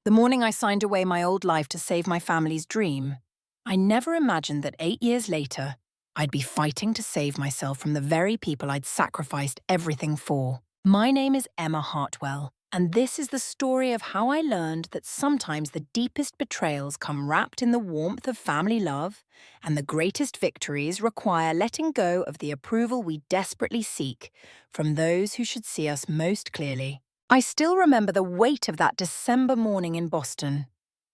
The morning I signed away my old life to save my family's dream, I never imagined that 8 years later, I'd be fighting to save myself from the very people I'd sacrificed everything for. My name is Emma Hartwell, and this is the story of how I learned that sometimes the deepest betrayals come wrapped in the warmth of family love, and the greatest victories require letting go of the approval we desperately seek from those who should see us most clearly. I still remember the weight of that December morning in Boston,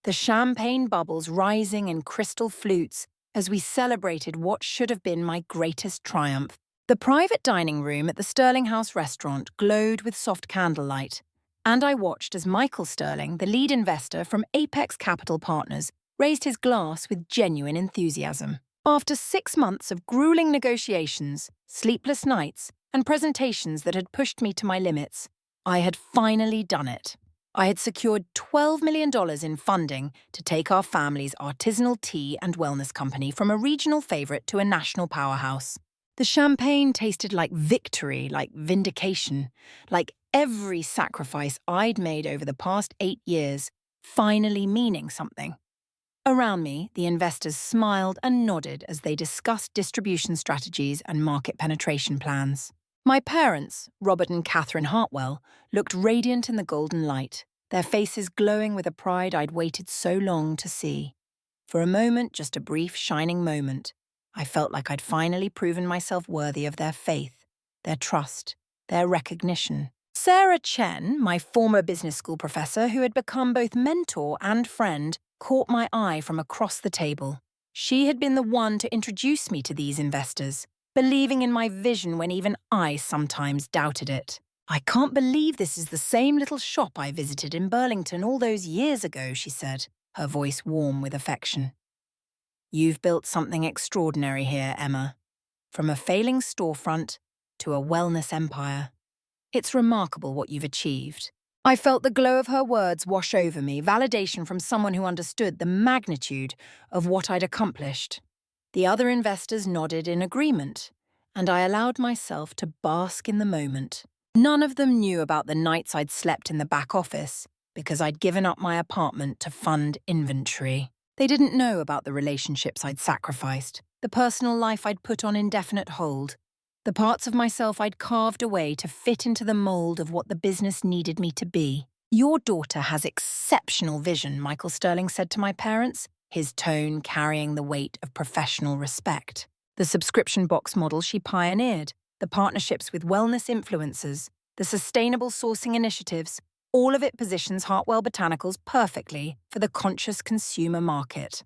the champagne bubbles rising in crystal flutes as we celebrated what should have been my greatest triumph. The private dining room at the Sterling House restaurant glowed with soft candlelight, and I watched as Michael Sterling, the lead investor from Apex Capital Partners, raised his glass with genuine enthusiasm. After 6 months of grueling negotiations, sleepless nights, and presentations that had pushed me to my limits, I had finally done it. I had secured $12 million in funding to take our family's artisanal tea and wellness company from a regional favorite to a national powerhouse. The champagne tasted like victory, like vindication, like every sacrifice I'd made over the past 8 years finally meaning something. Around me, the investors smiled and nodded as they discussed distribution strategies and market penetration plans. My parents, Robert and Catherine Hartwell, looked radiant in the golden light, their faces glowing with a pride I'd waited so long to see. For a moment, just a brief, shining moment, I felt like I'd finally proven myself worthy of their faith, their trust, their recognition. Sarah Chen, my former business school professor who had become both mentor and friend, caught my eye from across the table. She had been the one to introduce me to these investors, believing in my vision when even I sometimes doubted it. "I can't believe this is the same little shop I visited in Burlington all those years ago," she said, her voice warm with affection. "You've built something extraordinary here, Emma. From a failing storefront to a wellness empire. It's remarkable what you've achieved." I felt the glow of her words wash over me, validation from someone who understood the magnitude of what I'd accomplished. The other investors nodded in agreement, and I allowed myself to bask in the moment. None of them knew about the nights I'd slept in the back office because I'd given up my apartment to fund inventory. They didn't know about the relationships I'd sacrificed, the personal life I'd put on indefinite hold, the parts of myself I'd carved away to fit into the mold of what the business needed me to be. "Your daughter has exceptional vision," Michael Sterling said to my parents, his tone carrying the weight of professional respect. The subscription box model she pioneered, the partnerships with wellness influencers, the sustainable sourcing initiatives, all of it positions Hartwell Botanicals perfectly for the conscious consumer market.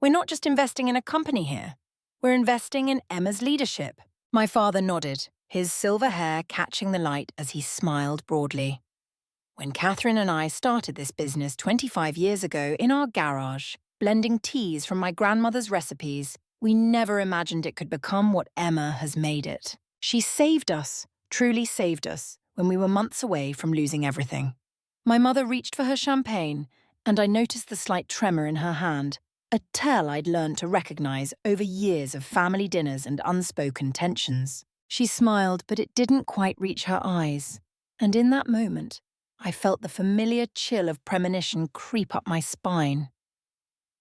"We're not just investing in a company here. We're investing in Emma's leadership." My father nodded, his silver hair catching the light as he smiled broadly. "When Catherine and I started this business 25 years ago in our garage, blending teas from my grandmother's recipes, we never imagined it could become what Emma has made it. She saved us, truly saved us, when we were months away from losing everything." My mother reached for her champagne, and I noticed the slight tremor in her hand, a tell I'd learned to recognize over years of family dinners and unspoken tensions. She smiled, but it didn't quite reach her eyes, and in that moment, I felt the familiar chill of premonition creep up my spine.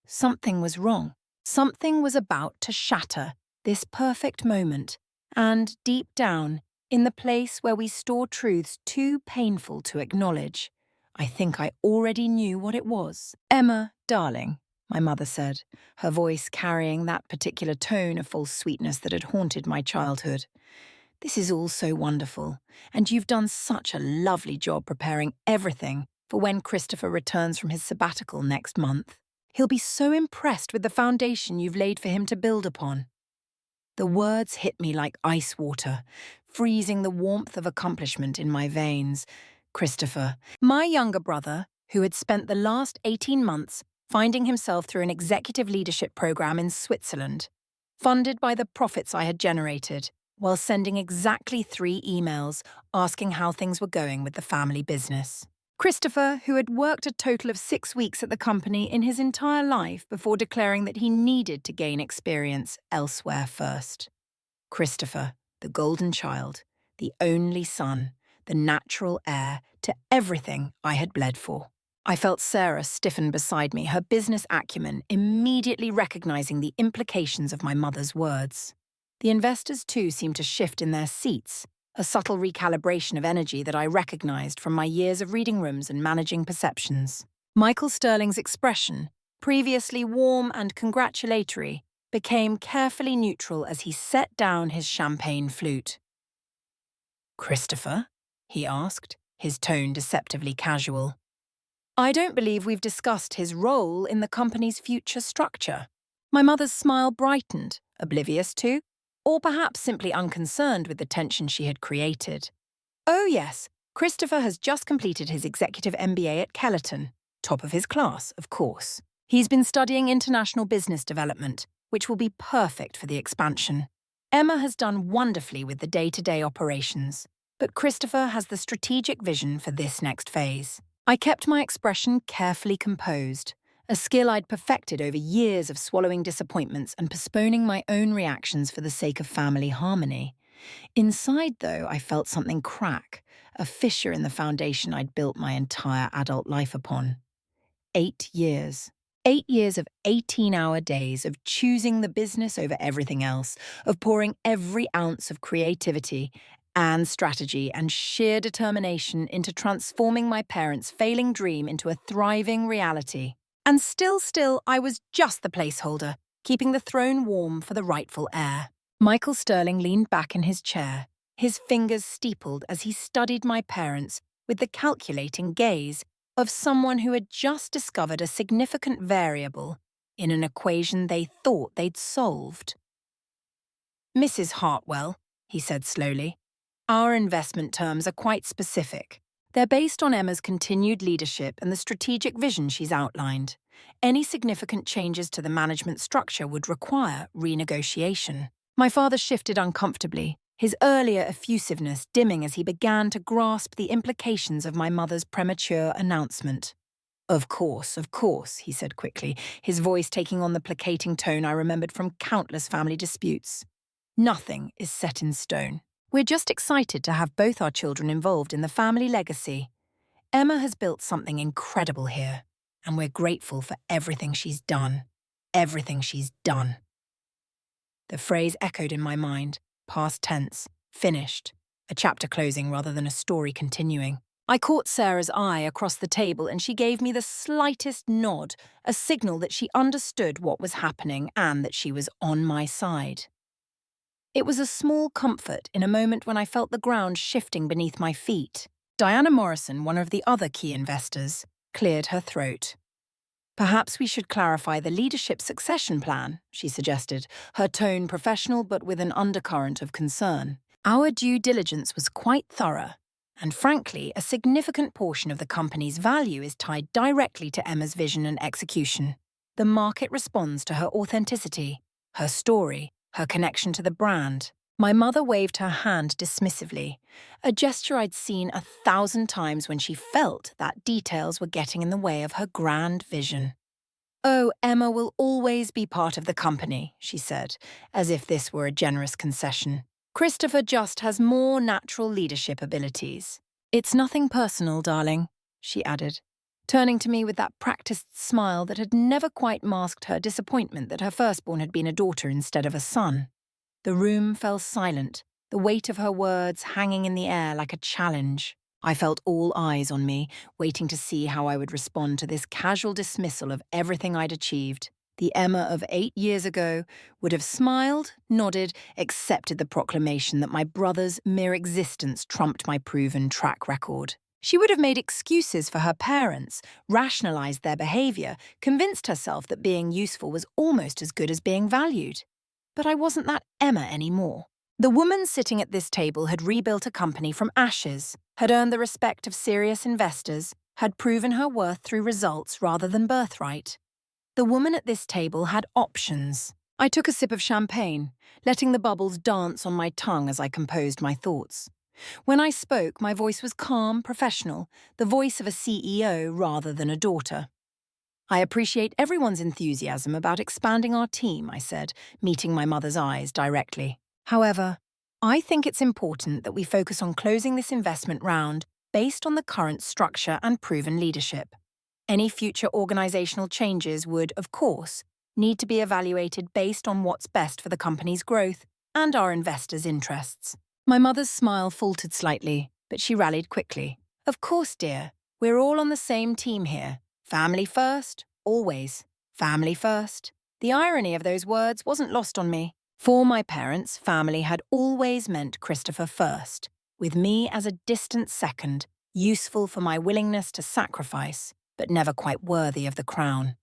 Something was wrong. Something was about to shatter this perfect moment, and deep down, in the place where we store truths too painful to acknowledge, I think I already knew what it was. "Emma, darling," my mother said, her voice carrying that particular tone of false sweetness that had haunted my childhood. "This is all so wonderful, and you've done such a lovely job preparing everything for when Christopher returns from his sabbatical next month. He'll be so impressed with the foundation you've laid for him to build upon." The words hit me like ice water, freezing the warmth of accomplishment in my veins. Christopher, my younger brother, who had spent the last 18 months finding himself through an executive leadership program in Switzerland, funded by the profits I had generated, while sending exactly 3 emails asking how things were going with the family business. Christopher, who had worked a total of 6 weeks at the company in his entire life before declaring that he needed to gain experience elsewhere first. Christopher, the golden child, the only son, the natural heir to everything I had bled for. I felt Sarah stiffen beside me, her business acumen immediately recognizing the implications of my mother's words. The investors too seemed to shift in their seats, a subtle recalibration of energy that I recognized from my years of reading rooms and managing perceptions. Michael Sterling's expression, previously warm and congratulatory, became carefully neutral as he set down his champagne flute. "Christopher?" he asked, his tone deceptively casual. "I don't believe we've discussed his role in the company's future structure." My mother's smile brightened, oblivious to, or perhaps simply unconcerned with the tension she had created. "Oh yes, Christopher has just completed his executive MBA at Kellerton. Top of his class, of course. He's been studying international business development, which will be perfect for the expansion. Emma has done wonderfully with the day-to-day operations, but Christopher has the strategic vision for this next phase." I kept my expression carefully composed, a skill I'd perfected over years of swallowing disappointments and postponing my own reactions for the sake of family harmony. Inside, though, I felt something crack, a fissure in the foundation I'd built my entire adult life upon. 8 years. 8 years of 18-hour days, of choosing the business over everything else, of pouring every ounce of creativity and strategy and sheer determination into transforming my parents' failing dream into a thriving reality. And still, I was just the placeholder, keeping the throne warm for the rightful heir. Michael Sterling leaned back in his chair, his fingers steepled as he studied my parents with the calculating gaze of someone who had just discovered a significant variable in an equation they thought they'd solved. "Mrs. Hartwell," he said slowly, "our investment terms are quite specific. They're based on Emma's continued leadership and the strategic vision she's outlined. Any significant changes to the management structure would require renegotiation." My father shifted uncomfortably, his earlier effusiveness dimming as he began to grasp the implications of my mother's premature announcement. Of course," he said quickly, his voice taking on the placating tone I remembered from countless family disputes. "Nothing is set in stone. We're just excited to have both our children involved in the family legacy. Emma has built something incredible here, and we're grateful for everything she's done. Everything she's done." The phrase echoed in my mind, past tense, finished, a chapter closing rather than a story continuing. I caught Sarah's eye across the table and she gave me the slightest nod, a signal that she understood what was happening and that she was on my side. It was a small comfort in a moment when I felt the ground shifting beneath my feet. Diana Morrison, one of the other key investors, cleared her throat. "Perhaps we should clarify the leadership succession plan," she suggested, her tone professional but with an undercurrent of concern. "Our due diligence was quite thorough, and frankly, a significant portion of the company's value is tied directly to Emma's vision and execution. The market responds to her authenticity, her story, her connection to the brand." My mother waved her hand dismissively, a gesture I'd seen 1,000 times when she felt that details were getting in the way of her grand vision. "Oh, Emma will always be part of the company," she said, as if this were a generous concession. "Christopher just has more natural leadership abilities." "It's nothing personal, darling," she added, turning to me with that practiced smile that had never quite masked her disappointment that her firstborn had been a daughter instead of a son. The room fell silent, the weight of her words hanging in the air like a challenge. I felt all eyes on me, waiting to see how I would respond to this casual dismissal of everything I'd achieved. The Emma of 8 years ago would have smiled, nodded, accepted the proclamation that my brother's mere existence trumped my proven track record. She would have made excuses for her parents, rationalized their behavior, convinced herself that being useful was almost as good as being valued. But I wasn't that Emma anymore. The woman sitting at this table had rebuilt a company from ashes, had earned the respect of serious investors, had proven her worth through results rather than birthright. The woman at this table had options. I took a sip of champagne, letting the bubbles dance on my tongue as I composed my thoughts. When I spoke, my voice was calm, professional, the voice of a CEO rather than a daughter. "I appreciate everyone's enthusiasm about expanding our team," I said, meeting my mother's eyes directly. "However, I think it's important that we focus on closing this investment round based on the current structure and proven leadership. Any future organizational changes would, of course, need to be evaluated based on what's best for the company's growth and our investors' interests. My mother's smile faltered slightly, but she rallied quickly. Of course, dear. We're all on the same team here. Family first, always. Family first. The irony of those words wasn't lost on me. For my parents, family had always meant Christopher first, with me as a distant second, useful for my willingness to sacrifice, but never quite worthy of the crown.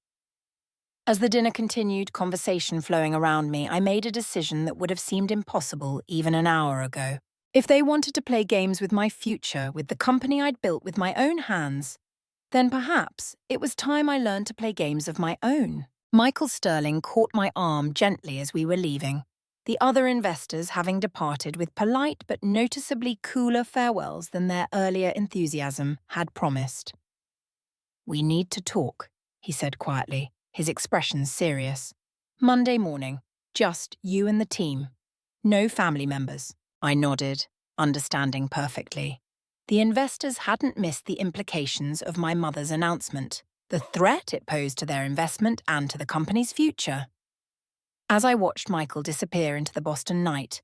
As the dinner continued, conversation flowing around me, I made a decision that would have seemed impossible even an hour ago. If they wanted to play games with my future, with the company I'd built with my own hands, then perhaps it was time I learned to play games of my own. Michael Sterling caught my arm gently as we were leaving, the other investors having departed with polite but noticeably cooler farewells than their earlier enthusiasm had promised. "We need to talk," he said quietly, his expression serious. "Monday morning, just you and the team. No family members." I nodded, understanding perfectly. The investors hadn't missed the implications of my mother's announcement, the threat it posed to their investment and to the company's future. As I watched Michael disappear into the Boston night,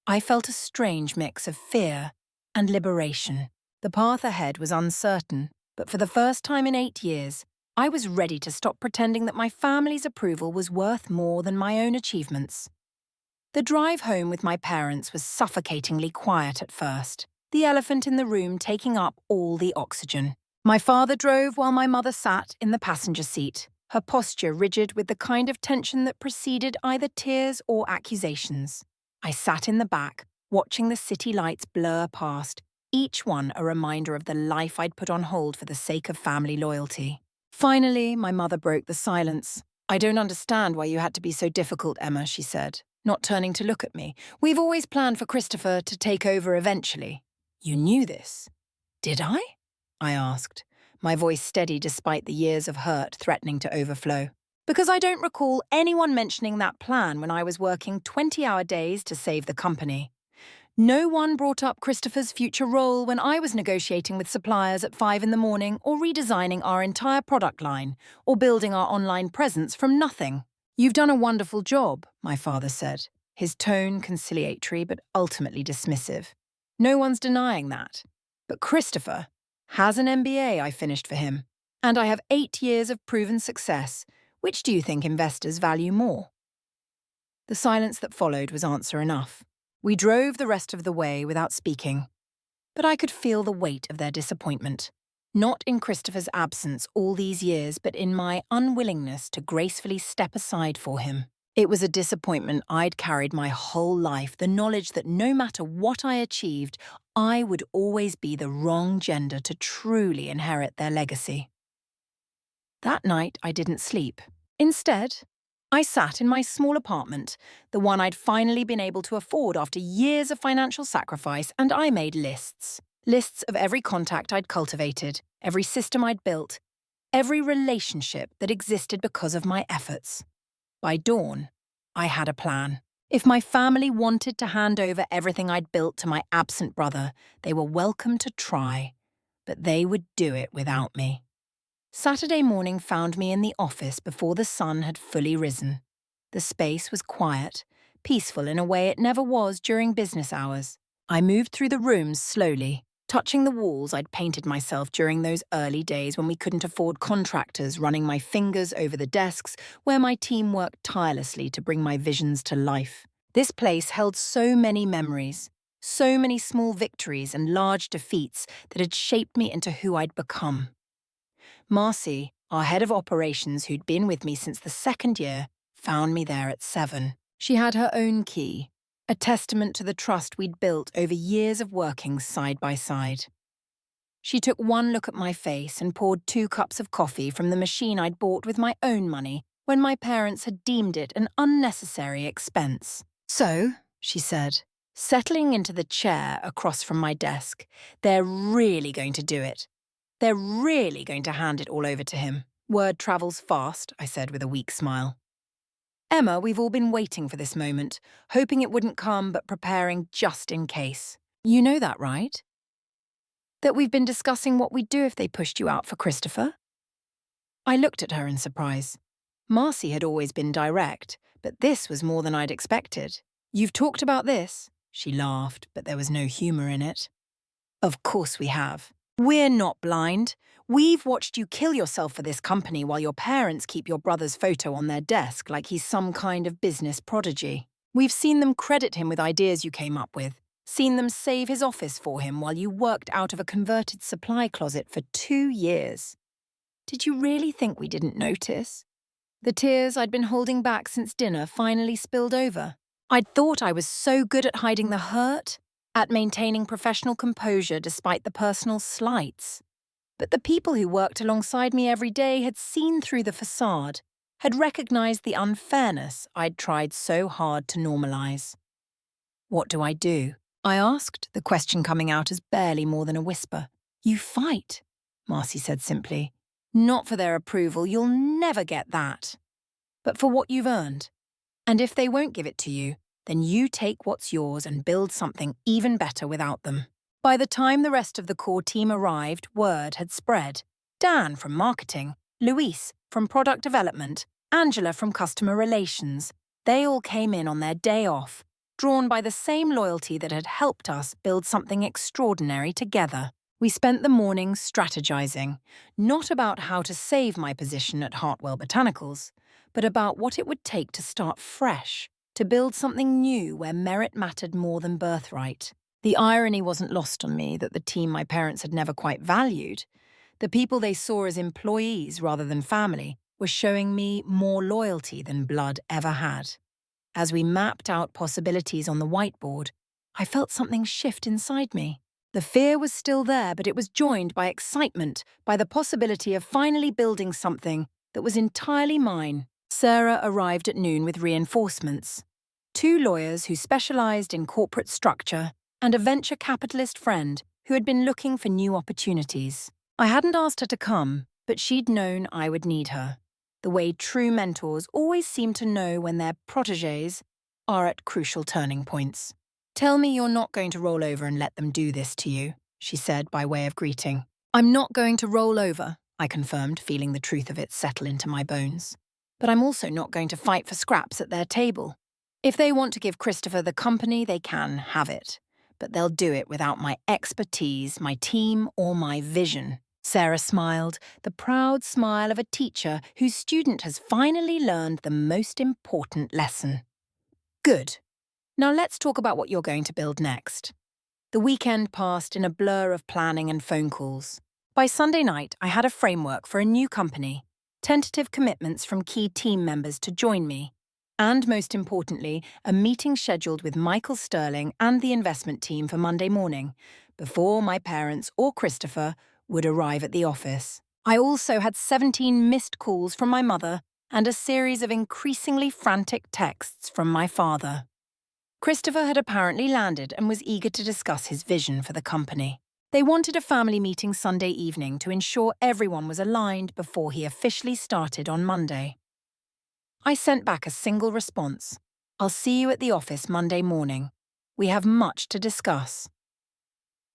I felt a strange mix of fear and liberation. The path ahead was uncertain, but for the first time in 8 years, I was ready to stop pretending that my family's approval was worth more than my own achievements. The drive home with my parents was suffocatingly quiet at first, the elephant in the room taking up all the oxygen. My father drove while my mother sat in the passenger seat, her posture rigid with the kind of tension that preceded either tears or accusations. I sat in the back, watching the city lights blur past, each one a reminder of the life I'd put on hold for the sake of family loyalty. Finally, my mother broke the silence. "I don't understand why you had to be so difficult, Emma," she said, not turning to look at me. "We've always planned for Christopher to take over eventually." "You knew this?" "Did I?" I asked, my voice steady despite the years of hurt threatening to overflow. "Because I don't recall anyone mentioning that plan when I was working 20-hour days to save the company. No one brought up Christopher's future role when I was negotiating with suppliers at 5 in the morning or redesigning our entire product line or building our online presence from nothing." "You've done a wonderful job," my father said, his tone conciliatory but ultimately dismissive. "No one's denying that. But Christopher has an MBA I finished for him, and I have 8 years of proven success. Which do you think investors value more?" The silence that followed was answer enough. We drove the rest of the way without speaking, but I could feel the weight of their disappointment. Not in Christopher's absence all these years, but in my unwillingness to gracefully step aside for him. It was a disappointment I'd carried my whole life, the knowledge that no matter what I achieved, I would always be the wrong gender to truly inherit their legacy. That night, I didn't sleep. Instead, I sat in my small apartment, the one I'd finally been able to afford after years of financial sacrifice, and I made lists. Lists of every contact I'd cultivated, every system I'd built, every relationship that existed because of my efforts. By dawn, I had a plan. If my family wanted to hand over everything I'd built to my absent brother, they were welcome to try, but they would do it without me. Saturday morning found me in the office before the sun had fully risen. The space was quiet, peaceful in a way it never was during business hours. I moved through the rooms slowly, touching the walls I'd painted myself during those early days when we couldn't afford contractors, running my fingers over the desks where my team worked tirelessly to bring my visions to life. This place held so many memories, so many small victories and large defeats that had shaped me into who I'd become. Marcy, our head of operations who'd been with me since the second year, found me there at 7. She had her own key, a testament to the trust we'd built over years of working side by side. She took one look at my face and poured 2 cups of coffee from the machine I'd bought with my own money when my parents had deemed it an unnecessary expense. "So," she said, settling into the chair across from my desk, "they're really going to do it. They're really going to hand it all over to him." "Word travels fast," I said with a weak smile. "Emma, we've all been waiting for this moment, hoping it wouldn't come but preparing just in case. You know that, right? That we've been discussing what we'd do if they pushed you out for Christopher?" I looked at her in surprise. Marcy had always been direct, but this was more than I'd expected. "You've talked about this?" She laughed, but there was no humour in it. "Of course we have. We're not blind. We've watched you kill yourself for this company while your parents keep your brother's photo on their desk like he's some kind of business prodigy. We've seen them credit him with ideas you came up with, seen them save his office for him while you worked out of a converted supply closet for 2 years. Did you really think we didn't notice?" The tears I'd been holding back since dinner finally spilled over. I'd thought I was so good at hiding the hurt, at maintaining professional composure despite the personal slights. But the people who worked alongside me every day had seen through the facade, had recognized the unfairness I'd tried so hard to normalize. "What do I do?" I asked, the question coming out as barely more than a whisper. "You fight," Marcy said simply. "Not for their approval, you'll never get that. But for what you've earned. And if they won't give it to you, then you take what's yours and build something even better without them." By the time the rest of the core team arrived, word had spread. Dan from marketing, Luis from product development, Angela from customer relations. They all came in on their day off, drawn by the same loyalty that had helped us build something extraordinary together. We spent the morning strategizing, not about how to save my position at Hartwell Botanicals, but about what it would take to start fresh, to build something new where merit mattered more than birthright. The irony wasn't lost on me that the team my parents had never quite valued, the people they saw as employees rather than family, were showing me more loyalty than blood ever had. As we mapped out possibilities on the whiteboard, I felt something shift inside me. The fear was still there, but it was joined by excitement, by the possibility of finally building something that was entirely mine. Sarah arrived at noon with reinforcements. 2 lawyers who specialized in corporate structure and a venture capitalist friend who had been looking for new opportunities. I hadn't asked her to come, but she'd known I would need her, the way true mentors always seem to know when their protégés are at crucial turning points. "Tell me you're not going to roll over and let them do this to you," she said by way of greeting. "I'm not going to roll over," I confirmed, feeling the truth of it settle into my bones. "But I'm also not going to fight for scraps at their table. If they want to give Christopher the company, they can have it. But they'll do it without my expertise, my team, or my vision." Sarah smiled, the proud smile of a teacher whose student has finally learned the most important lesson. "Good. Now let's talk about what you're going to build next." The weekend passed in a blur of planning and phone calls. By Sunday night, I had a framework for a new company, tentative commitments from key team members to join me, and most importantly, a meeting scheduled with Michael Sterling and the investment team for Monday morning, before my parents or Christopher would arrive at the office. I also had 17 missed calls from my mother and a series of increasingly frantic texts from my father. Christopher had apparently landed and was eager to discuss his vision for the company. They wanted a family meeting Sunday evening to ensure everyone was aligned before he officially started on Monday. I sent back a single response. "I'll see you at the office Monday morning. We have much to discuss."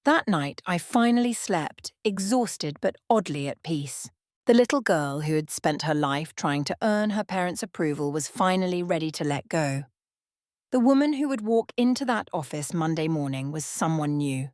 That night, I finally slept, exhausted but oddly at peace. The little girl who had spent her life trying to earn her parents' approval was finally ready to let go. The woman who would walk into that office Monday morning was someone new.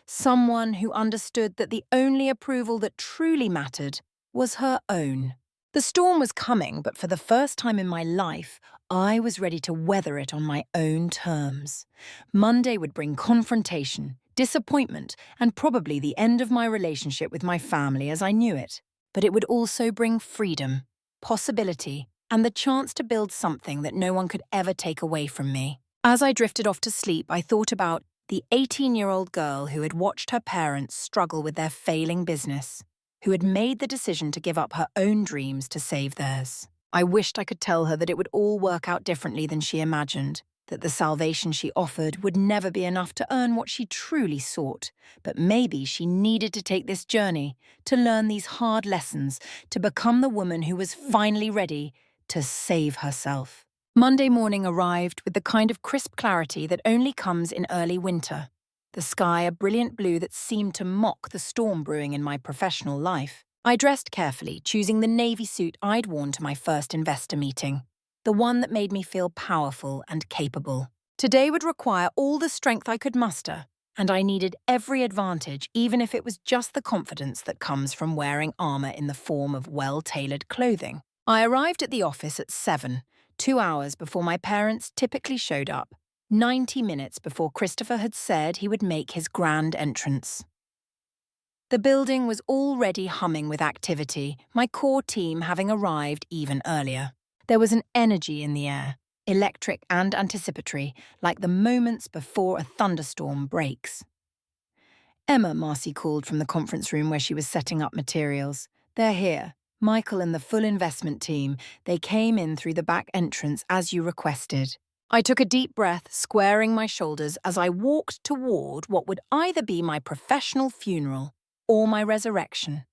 Someone who understood that the only approval that truly mattered was her own. The storm was coming, but for the first time in my life, I was ready to weather it on my own terms. Monday would bring confrontation, disappointment, and probably the end of my relationship with my family as I knew it. But it would also bring freedom, possibility, and the chance to build something that no one could ever take away from me. As I drifted off to sleep, I thought about the 18-year-old girl who had watched her parents struggle with their failing business, who had made the decision to give up her own dreams to save theirs. I wished I could tell her that it would all work out differently than she imagined, that the salvation she offered would never be enough to earn what she truly sought, but maybe she needed to take this journey, to learn these hard lessons, to become the woman who was finally ready to save herself. Monday morning arrived with the kind of crisp clarity that only comes in early winter. The sky a brilliant blue that seemed to mock the storm brewing in my professional life. I dressed carefully, choosing the navy suit I'd worn to my first investor meeting, the one that made me feel powerful and capable. Today would require all the strength I could muster, and I needed every advantage, even if it was just the confidence that comes from wearing armor in the form of well-tailored clothing. I arrived at the office at 7, 2 hours before my parents typically showed up, 90 minutes before Christopher had said he would make his grand entrance. The building was already humming with activity, my core team having arrived even earlier. There was an energy in the air, electric and anticipatory, like the moments before a thunderstorm breaks. "Emma," Marcy called from the conference room where she was setting up materials. "They're here. Michael and the full investment team. They came in through the back entrance as you requested." I took a deep breath, squaring my shoulders as I walked toward what would either be my professional funeral or my resurrection.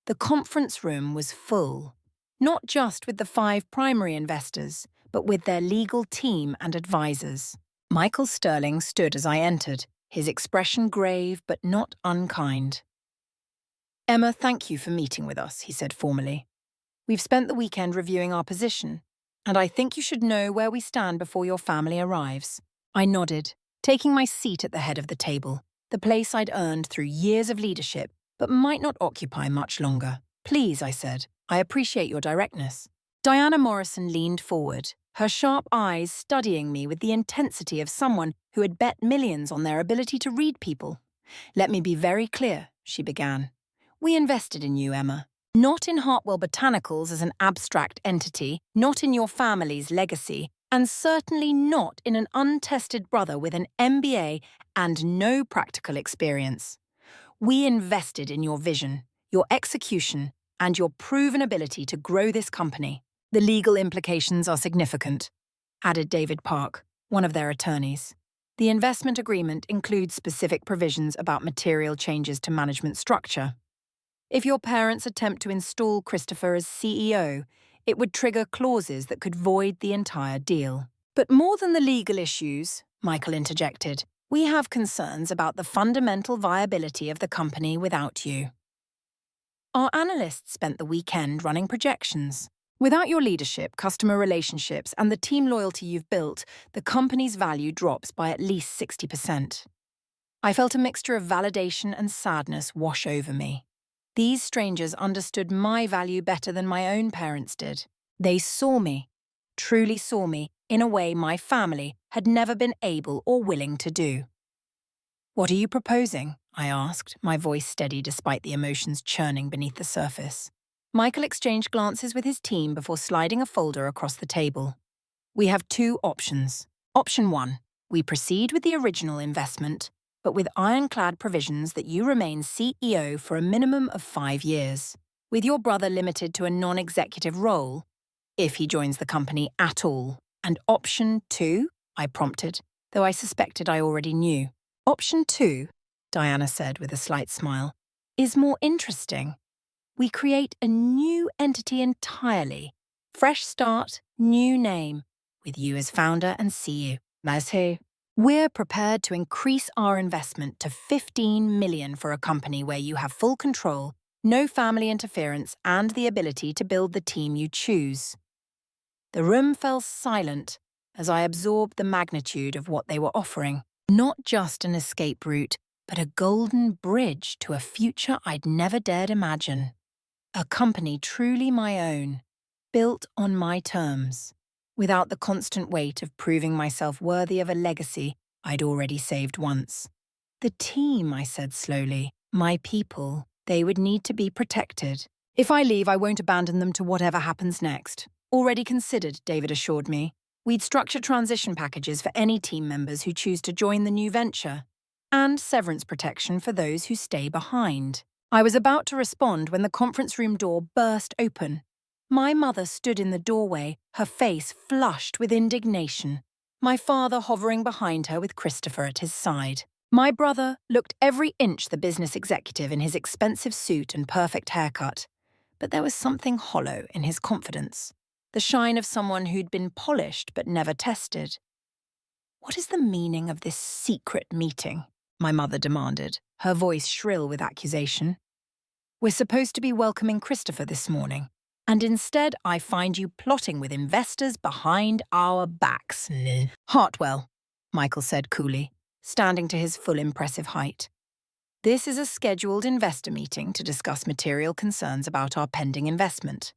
The conference room was full, not just with the 5 primary investors, but with their legal team and advisors. Michael Sterling stood as I entered, his expression grave but not unkind. "Emma, thank you for meeting with us," he said formally. "We've spent the weekend reviewing our position, and I think you should know where we stand before your family arrives." I nodded, taking my seat at the head of the table, the place I'd earned through years of leadership, but might not occupy much longer. "Please," I said, "I appreciate your directness." Diana Morrison leaned forward, her sharp eyes studying me with the intensity of someone who had bet millions on their ability to read people. "Let me be very clear," she began. "We invested in you, Emma. Not in Hartwell Botanicals as an abstract entity, not in your family's legacy, and certainly not in an untested brother with an MBA and no practical experience. We invested in your vision, your execution, and your proven ability to grow this company. The legal implications are significant," added David Park, one of their attorneys. "The investment agreement includes specific provisions about material changes to management structure. If your parents attempt to install Christopher as CEO, it would trigger clauses that could void the entire deal." "But more than the legal issues," Michael interjected, "we have concerns about the fundamental viability of the company without you. Our analysts spent the weekend running projections. Without your leadership, customer relationships, and the team loyalty you've built, the company's value drops by at least 60%. I felt a mixture of validation and sadness wash over me. These strangers understood my value better than my own parents did. They saw me, truly saw me, in a way my family had never been able or willing to do. "What are you proposing?" I asked, my voice steady despite the emotions churning beneath the surface. Michael exchanged glances with his team before sliding a folder across the table. "We have 2 options. Option 1, we proceed with the original investment, but with ironclad provisions that you remain CEO for a minimum of 5 years, with your brother limited to a non-executive role, if he joins the company at all. And option 2, I prompted, though I suspected I already knew. "Option 2, Diana said with a slight smile, "is more interesting. We create a new entity entirely. Fresh start, new name, with you as founder and CEO. As who? We're prepared to increase our investment to $15 million for a company where you have full control, no family interference, and the ability to build the team you choose." The room fell silent as I absorbed the magnitude of what they were offering. Not just an escape route, but a golden bridge to a future I'd never dared imagine. A company truly my own, built on my terms, without the constant weight of proving myself worthy of a legacy I'd already saved once. "The team," I said slowly, "my people, they would need to be protected. If I leave, I won't abandon them to whatever happens next." "Already considered," David assured me. "We'd structure transition packages for any team members who choose to join the new venture, and severance protection for those who stay behind." I was about to respond when the conference room door burst open. My mother stood in the doorway, her face flushed with indignation, my father hovering behind her with Christopher at his side. My brother looked every inch the business executive in his expensive suit and perfect haircut, but there was something hollow in his confidence, the shine of someone who'd been polished but never tested. "What is the meaning of this secret meeting?" my mother demanded, her voice shrill with accusation. We're supposed to be welcoming Christopher this morning, and instead I find you plotting with investors behind our backs. Hartwell, Michael said coolly, standing to his full impressive height. This is a scheduled investor meeting to discuss material concerns about our pending investment.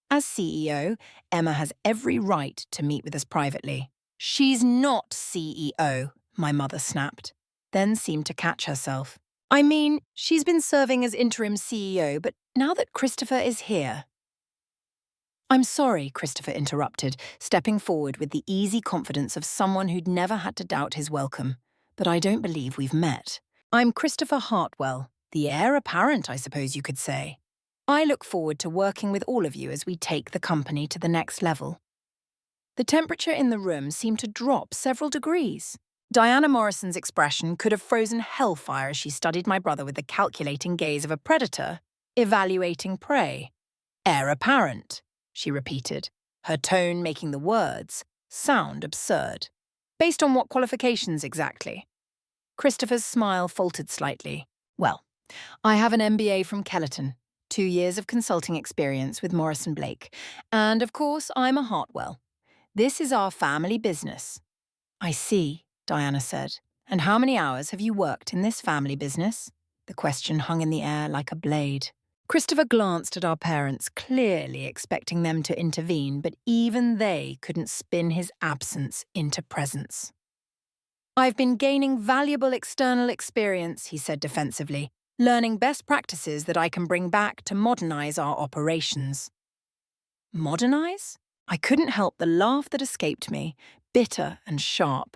As CEO, Emma has every right to meet with us privately. She's not CEO, my mother snapped, then seemed to catch herself. I mean, she's been serving as interim CEO, but now that Christopher is here... I'm sorry, Christopher interrupted, stepping forward with the easy confidence of someone who'd never had to doubt his welcome. But I don't believe we've met. I'm Christopher Hartwell, the heir apparent, I suppose you could say. I look forward to working with all of you as we take the company to the next level. The temperature in the room seemed to drop several degrees. Diana Morrison's expression could have frozen hellfire as she studied my brother with the calculating gaze of a predator, evaluating prey. Heir apparent, she repeated, her tone making the words sound absurd. Based on what qualifications exactly? Christopher's smile faltered slightly. Well, I have an MBA from Kellerton, 2 years of consulting experience with Morrison Blake, and of course I'm a Hartwell. This is our family business. I see, Diana said. And how many hours have you worked in this family business? The question hung in the air like a blade. Christopher glanced at our parents, clearly expecting them to intervene, but even they couldn't spin his absence into presence. I've been gaining valuable external experience, he said defensively, learning best practices that I can bring back to modernize our operations. Modernize? I couldn't help the laugh that escaped me, bitter and sharp.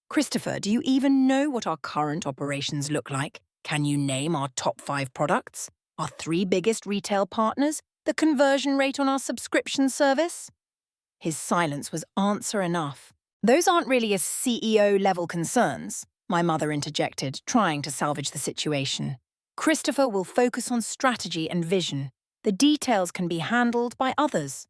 Christopher, do you even know what our current operations look like? Can you name our top 5 products? Our 3 biggest retail partners? The conversion rate on our subscription service? His silence was answer enough. Those aren't really a CEO-level concerns, my mother interjected, trying to salvage the situation. Christopher will focus on strategy and vision. The details can be handled by others.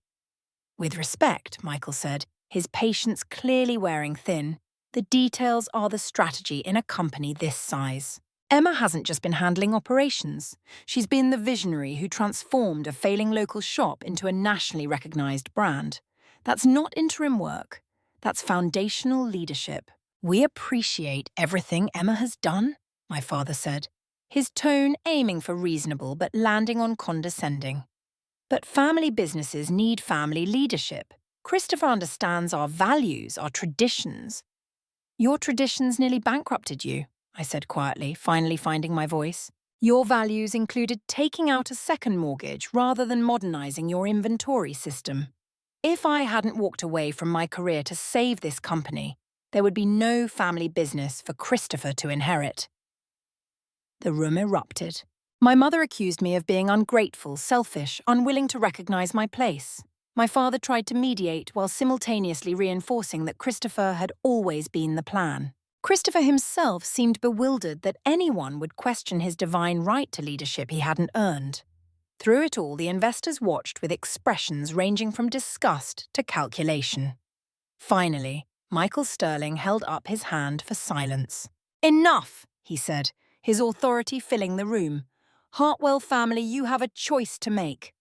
With respect, Michael said, his patience clearly wearing thin, the details are the strategy in a company this size. Emma hasn't just been handling operations. She's been the visionary who transformed a failing local shop into a nationally recognized brand. That's not interim work. That's foundational leadership. We appreciate everything Emma has done, my father said, his tone aiming for reasonable but landing on condescending. But family businesses need family leadership. Christopher understands our values, our traditions. Your traditions nearly bankrupted you, I said quietly, finally finding my voice. Your values included taking out a second mortgage rather than modernizing your inventory system. If I hadn't walked away from my career to save this company, there would be no family business for Christopher to inherit. The room erupted. My mother accused me of being ungrateful, selfish, unwilling to recognize my place. My father tried to mediate while simultaneously reinforcing that Christopher had always been the plan. Christopher himself seemed bewildered that anyone would question his divine right to leadership he hadn't earned. Through it all, the investors watched with expressions ranging from disgust to calculation. Finally, Michael Sterling held up his hand for silence. Enough, he said, his authority filling the room. Hartwell family, you have a choice to make.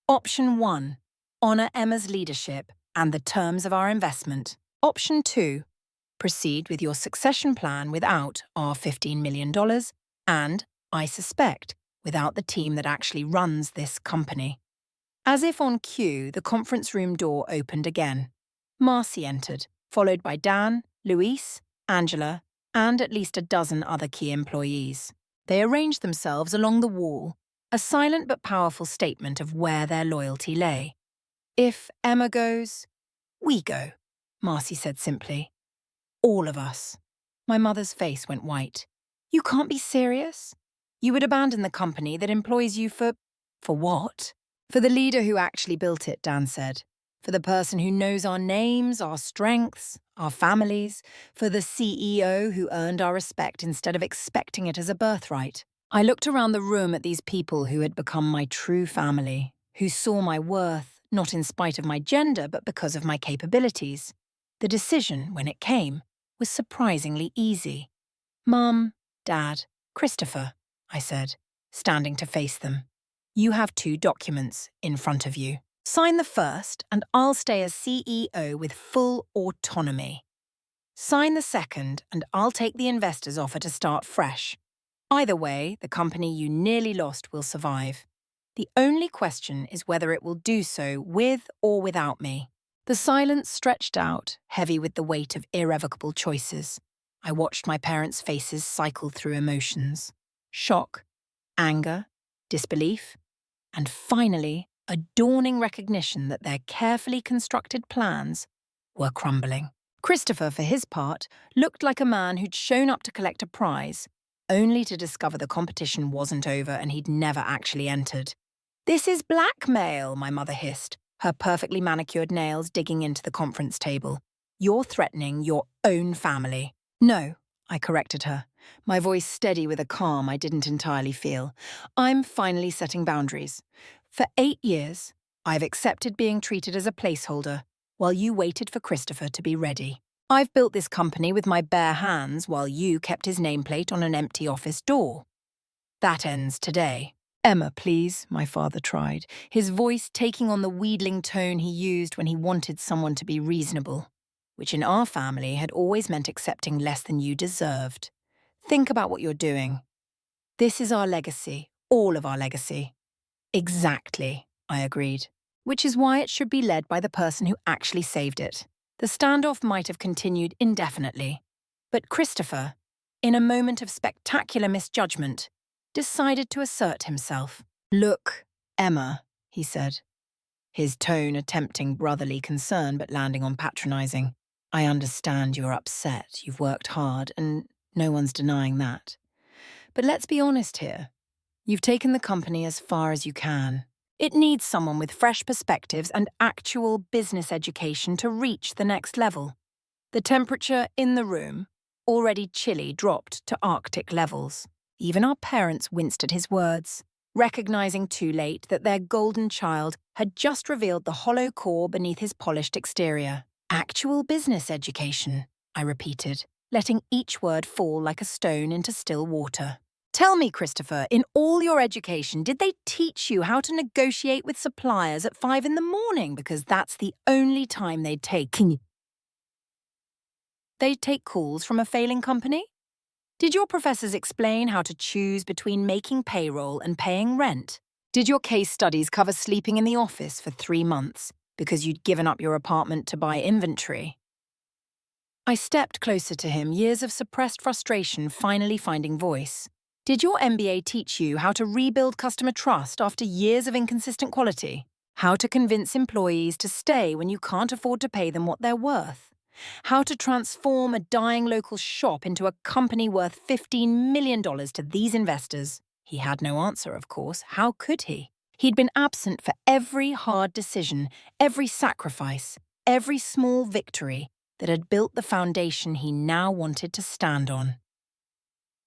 Option 1, honor Emma's leadership and the terms of our investment. Option 2, proceed with your succession plan without our $15 million and, I suspect, without the team that actually runs this company. As if on cue, the conference room door opened again. Marcy entered, followed by Dan, Luis, Angela, and at least a dozen other key employees. They arranged themselves along the wall, a silent but powerful statement of where their loyalty lay. If Emma goes, we go, Marcy said simply. All of us. My mother's face went white. You can't be serious? You would abandon the company that employs you for what? For the leader who actually built it, Dan said. For the person who knows our names, our strengths, our families. For the CEO who earned our respect instead of expecting it as a birthright. I looked around the room at these people who had become my true family, who saw my worth, not in spite of my gender, but because of my capabilities. The decision, when it came, was surprisingly easy. Mum, Dad, Christopher, I said, standing to face them. You have 2 documents in front of you. Sign the first, and I'll stay as CEO with full autonomy. Sign the second, and I'll take the investor's offer to start fresh. Either way, the company you nearly lost will survive. The only question is whether it will do so with or without me. The silence stretched out, heavy with the weight of irrevocable choices. I watched my parents' faces cycle through emotions. Shock, anger, disbelief, and finally, a dawning recognition that their carefully constructed plans were crumbling. Christopher, for his part, looked like a man who'd shown up to collect a prize, only to discover the competition wasn't over and he'd never actually entered. "This is blackmail," my mother hissed, her perfectly manicured nails digging into the conference table. "You're threatening your own family." "No," I corrected her, my voice steady with a calm I didn't entirely feel. "I'm finally setting boundaries. For 8 years, I've accepted being treated as a placeholder while you waited for Christopher to be ready. I've built this company with my bare hands while you kept his nameplate on an empty office door. That ends today." "Emma, please," my father tried, his voice taking on the wheedling tone he used when he wanted someone to be reasonable, which in our family had always meant accepting less than you deserved. "Think about what you're doing. This is our legacy, all of our legacy." "Exactly," I agreed, "which is why it should be led by the person who actually saved it." The standoff might have continued indefinitely, but Christopher, in a moment of spectacular misjudgment, decided to assert himself. "Look, Emma," he said, his tone attempting brotherly concern but landing on patronizing. "I understand you're upset, you've worked hard, and no one's denying that. But let's be honest here. You've taken the company as far as you can. It needs someone with fresh perspectives and actual business education to reach the next level." The temperature in the room, already chilly, dropped to Arctic levels. Even our parents winced at his words, recognizing too late that their golden child had just revealed the hollow core beneath his polished exterior. "Actual business education," I repeated, letting each word fall like a stone into still water. "Tell me, Christopher, in all your education, did they teach you how to negotiate with suppliers at 5 in the morning? Because that's the only time they'd take calls from a failing company? Did your professors explain how to choose between making payroll and paying rent? Did your case studies cover sleeping in the office for 3 months because you'd given up your apartment to buy inventory?" I stepped closer to him, years of suppressed frustration finally finding voice. "Did your MBA teach you how to rebuild customer trust after years of inconsistent quality? How to convince employees to stay when you can't afford to pay them what they're worth? How to transform a dying local shop into a company worth $15 million to these investors?" He had no answer, of course. How could he? He'd been absent for every hard decision, every sacrifice, every small victory that had built the foundation he now wanted to stand on.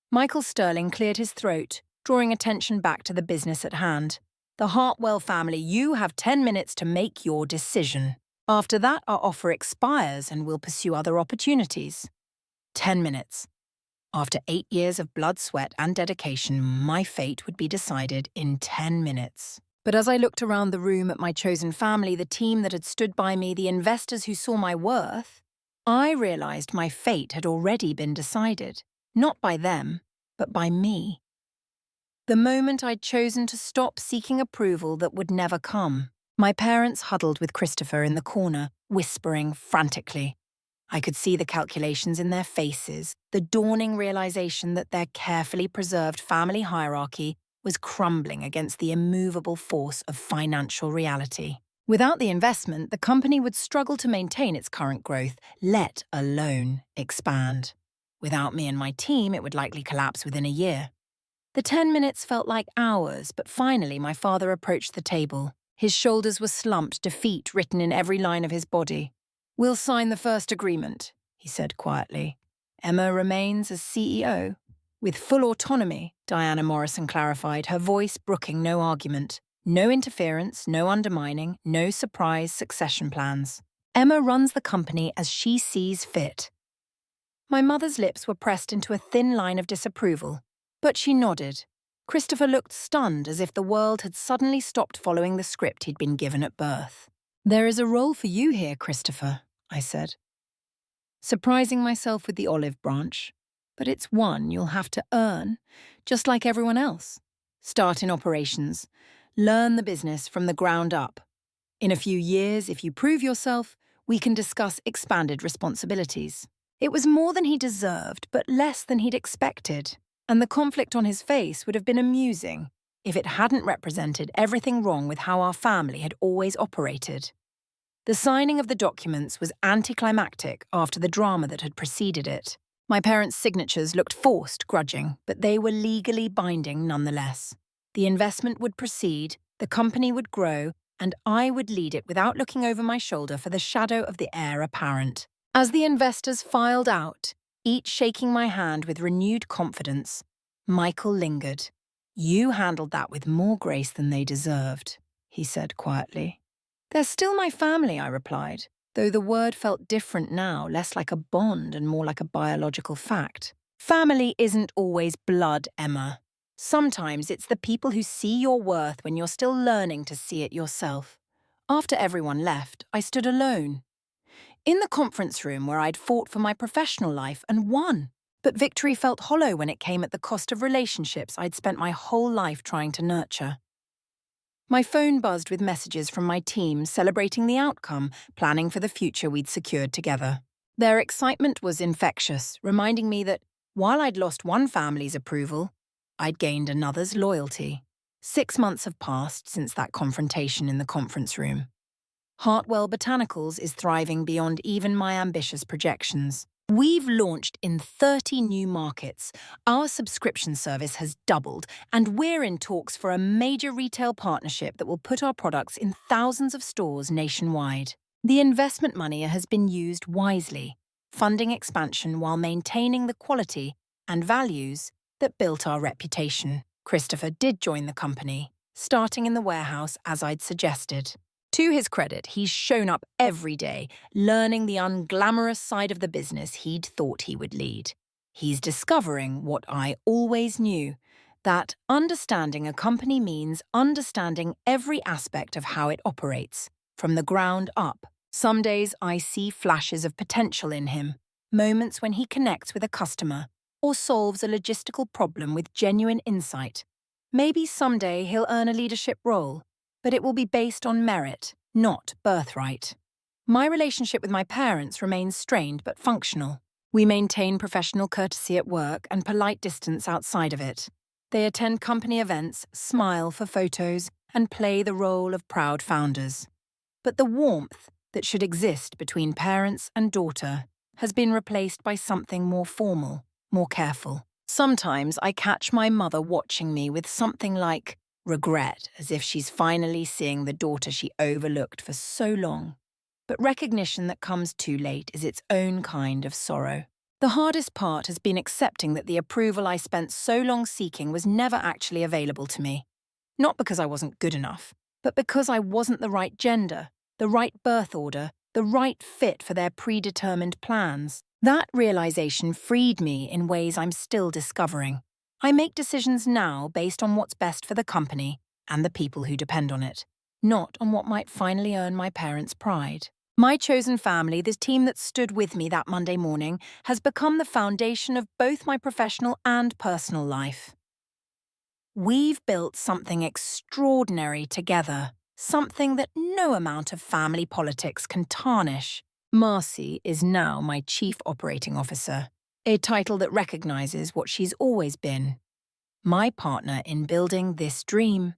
Michael Sterling cleared his throat, drawing attention back to the business at hand. "The Hartwell family, you have 10 minutes to make your decision. After that, our offer expires and we'll pursue other opportunities." 10 minutes. After 8 years of blood, sweat, and dedication, my fate would be decided in 10 minutes. But as I looked around the room at my chosen family, the team that had stood by me, the investors who saw my worth, I realized my fate had already been decided. Not by them, but by me. The moment I'd chosen to stop seeking approval that would never come. My parents huddled with Christopher in the corner, whispering frantically. I could see the calculations in their faces, the dawning realization that their carefully preserved family hierarchy was crumbling against the immovable force of financial reality. Without the investment, the company would struggle to maintain its current growth, let alone expand. Without me and my team, it would likely collapse within a year. The 10 minutes felt like hours, but finally my father approached the table. His shoulders were slumped, defeat written in every line of his body. "We'll sign the first agreement," he said quietly. "Emma remains as CEO." "With full autonomy," Diana Morrison clarified, her voice brooking no argument. "No interference, no undermining, no surprise succession plans. Emma runs the company as she sees fit." My mother's lips were pressed into a thin line of disapproval, but she nodded. Christopher looked stunned, as if the world had suddenly stopped following the script he'd been given at birth. "There is a role for you here, Christopher," I said, surprising myself with the olive branch. "But it's one you'll have to earn, just like everyone else. Start in operations. Learn the business from the ground up. In a few years, if you prove yourself, we can discuss expanded responsibilities." It was more than he deserved, but less than he'd expected. And the conflict on his face would have been amusing if it hadn't represented everything wrong with how our family had always operated. The signing of the documents was anticlimactic after the drama that had preceded it. My parents' signatures looked forced, grudging, but they were legally binding nonetheless. The investment would proceed, the company would grow, and I would lead it without looking over my shoulder for the shadow of the heir apparent. As the investors filed out, each shaking my hand with renewed confidence, Michael lingered. "You handled that with more grace than they deserved," he said quietly. "They're still my family," I replied, though the word felt different now, less like a bond and more like a biological fact. "Family isn't always blood, Emma. Sometimes it's the people who see your worth when you're still learning to see it yourself." After everyone left, I stood alone. In the conference room where I'd fought for my professional life and won. But victory felt hollow when it came at the cost of relationships I'd spent my whole life trying to nurture. My phone buzzed with messages from my team celebrating the outcome, planning for the future we'd secured together. Their excitement was infectious, reminding me that, while I'd lost one family's approval, I'd gained another's loyalty. 6 months have passed since that confrontation in the conference room. Hartwell Botanicals is thriving beyond even my ambitious projections. We've launched in 30 new markets, our subscription service has doubled, and we're in talks for a major retail partnership that will put our products in thousands of stores nationwide. The investment money has been used wisely, funding expansion while maintaining the quality and values that built our reputation. Christopher did join the company, starting in the warehouse as I'd suggested. To his credit, he's shown up every day, learning the unglamorous side of the business he'd thought he would lead. He's discovering what I always knew, that understanding a company means understanding every aspect of how it operates, from the ground up. Some days I see flashes of potential in him, moments when he connects with a customer or solves a logistical problem with genuine insight. Maybe someday he'll earn a leadership role, but it will be based on merit, not birthright. My relationship with my parents remains strained but functional. We maintain professional courtesy at work and polite distance outside of it. They attend company events, smile for photos, and play the role of proud founders. But the warmth that should exist between parents and daughter has been replaced by something more formal, more careful. Sometimes I catch my mother watching me with something like regret, as if she's finally seeing the daughter she overlooked for so long. But recognition that comes too late is its own kind of sorrow. The hardest part has been accepting that the approval I spent so long seeking was never actually available to me. Not because I wasn't good enough, but because I wasn't the right gender, the right birth order, the right fit for their predetermined plans. That realization freed me in ways I'm still discovering. I make decisions now based on what's best for the company and the people who depend on it, not on what might finally earn my parents' pride. My chosen family, the team that stood with me that Monday morning, has become the foundation of both my professional and personal life. We've built something extraordinary together, something that no amount of family politics can tarnish. Marcy is now my Chief Operating Officer, a title that recognizes what she's always been, my partner in building this dream.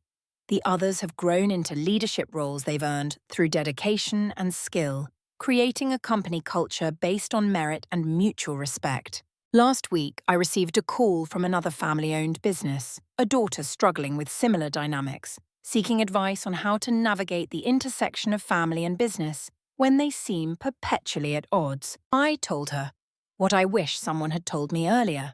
The others have grown into leadership roles they've earned through dedication and skill, creating a company culture based on merit and mutual respect. Last week, I received a call from another family-owned business, a daughter struggling with similar dynamics, seeking advice on how to navigate the intersection of family and business when they seem perpetually at odds. I told her what I wish someone had told me earlier,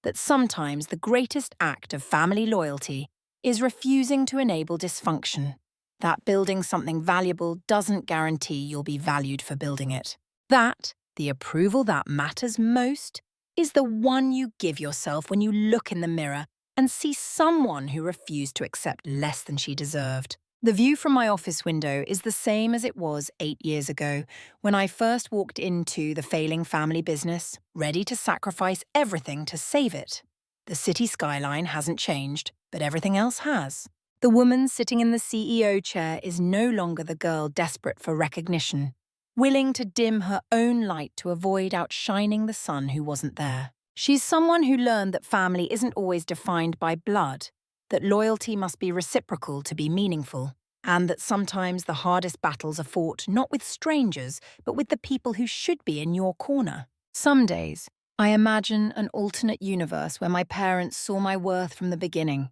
that sometimes the greatest act of family loyalty is refusing to enable dysfunction, that building something valuable doesn't guarantee you'll be valued for building it, that the approval that matters most is the one you give yourself when you look in the mirror and see someone who refused to accept less than she deserved. The view from my office window is the same as it was 8 years ago, when I first walked into the failing family business, ready to sacrifice everything to save it. The city skyline hasn't changed, but everything else has. The woman sitting in the CEO chair is no longer the girl desperate for recognition, willing to dim her own light to avoid outshining the sun who wasn't there. She's someone who learned that family isn't always defined by blood, that loyalty must be reciprocal to be meaningful, and that sometimes the hardest battles are fought not with strangers, but with the people who should be in your corner. Some days, I imagine an alternate universe where my parents saw my worth from the beginning,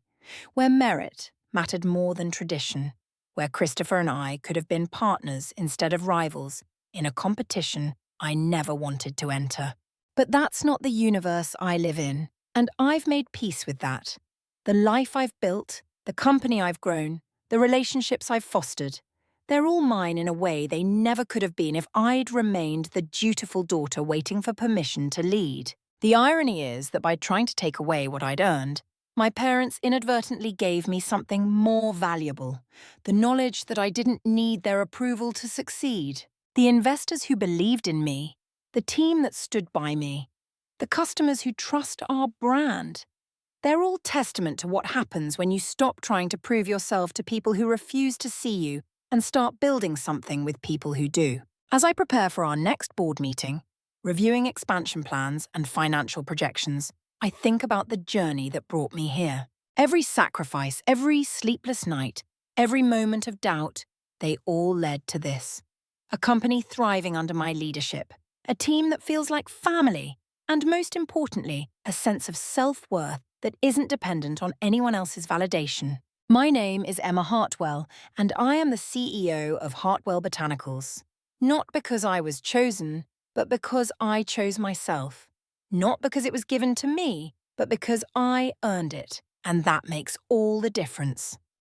where merit mattered more than tradition, where Christopher and I could have been partners instead of rivals in a competition I never wanted to enter. But that's not the universe I live in, and I've made peace with that. The life I've built, the company I've grown, the relationships I've fostered, they're all mine in a way they never could have been if I'd remained the dutiful daughter waiting for permission to lead. The irony is that by trying to take away what I'd earned, my parents inadvertently gave me something more valuable, the knowledge that I didn't need their approval to succeed. The investors who believed in me, the team that stood by me, the customers who trust our brand. They're all testament to what happens when you stop trying to prove yourself to people who refuse to see you and start building something with people who do. As I prepare for our next board meeting, reviewing expansion plans and financial projections, I think about the journey that brought me here. Every sacrifice, every sleepless night, every moment of doubt, they all led to this. A company thriving under my leadership, a team that feels like family, and most importantly, a sense of self-worth that isn't dependent on anyone else's validation. My name is Emma Hartwell, and I am the CEO of Hartwell Botanicals. Not because I was chosen, but because I chose myself. Not because it was given to me, but because I earned it, and that makes all the difference.